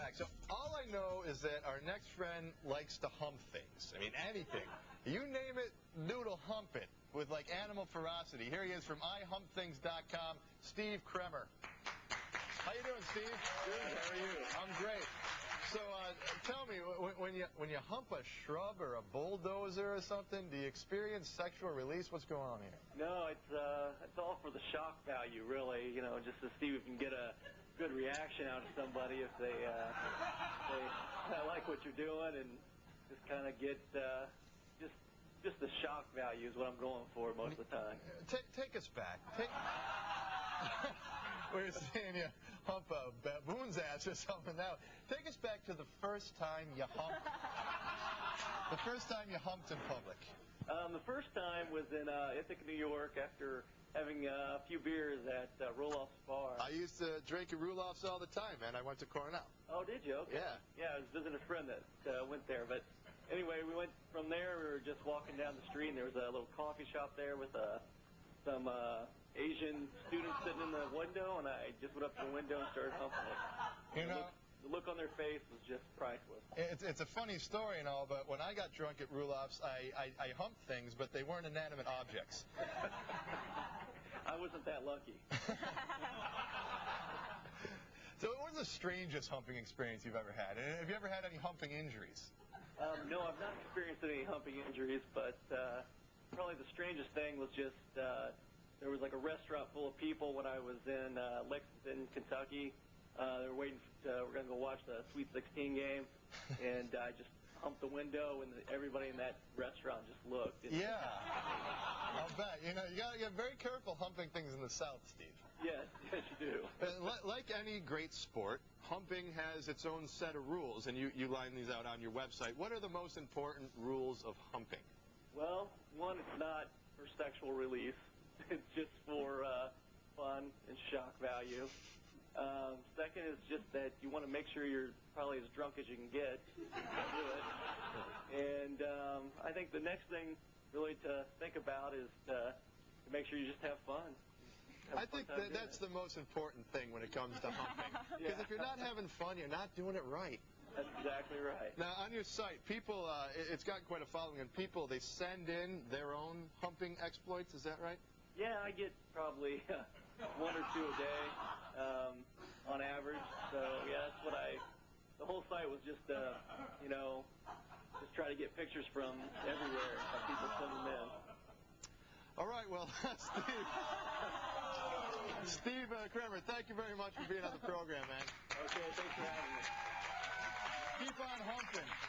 back. So all I know is that our next friend likes to hump things. I mean, anything. You name it, dude'll hump it with like animal ferocity. Here he is from ihumpthings.com, Steve Kremer. How you doing, Steve? Good. How are you? I'm great. So tell me, when you hump a shrub or a bulldozer or something, do you experience sexual release? What's going on here? No, it's all for the shock value, really. You know, just to see if you can get a good reaction out of somebody if they like what you're doing, and just kind of get just the shock value is what I'm going for most of the time. Take us back. We're seeing you hump a baboon's ass or something now. Take us back to the first time you humped. The first time you humped in public. The first time was in Ithaca, New York, after having a few beers at Roloff's Bar. I used to drink at Roloff's all the time, man. I went to Cornell. Oh, did you? Okay. Yeah. Yeah, I was visiting a friend that went there. But anyway, we went from there. We were just walking down the street, and there was a little coffee shop there with some Asian students sitting in the window, and I just went up to the window and started humping it. You know, the look on their face was just priceless. It's a funny story and all, but when I got drunk at Roloff's, I humped things, but they weren't inanimate objects. I wasn't that lucky. So what was the strangest humping experience you've ever had? And have you ever had any humping injuries? No, I've not experienced any humping injuries, but probably the strangest thing was just there was like a restaurant full of people when I was in Lexington, Kentucky. They were waiting. We're going to go watch the Sweet 16 game, and I just humped the window, and everybody in that restaurant just looked. Yeah, I'll bet. You know, you got to get very careful humping things in the South, Steve. Yes, you do. Like any great sport, humping has its own set of rules, and you line these out on your website. What are the most important rules of humping? Well, one, it's not for sexual release. It's just for fun and shock value. Second is just that you want to make sure you're probably as drunk as you can get to do it. And I think the next thing really to think about is to make sure you just have fun. I think that's the most important thing when it comes to humping. Because if you're not having fun, you're not doing it right. That's exactly right. Now, on your site, people, it's gotten quite a following, and people, they send in their own humping exploits. Is that right? Yeah, I get probably 1 or 2 a day on average. So, yeah, that's what the whole site was just, you know, just try to get pictures from everywhere of people sending them in. All right, well, Steve Kremer, thank you very much for being on the program, man. Okay, thanks for having me. Keep on humping.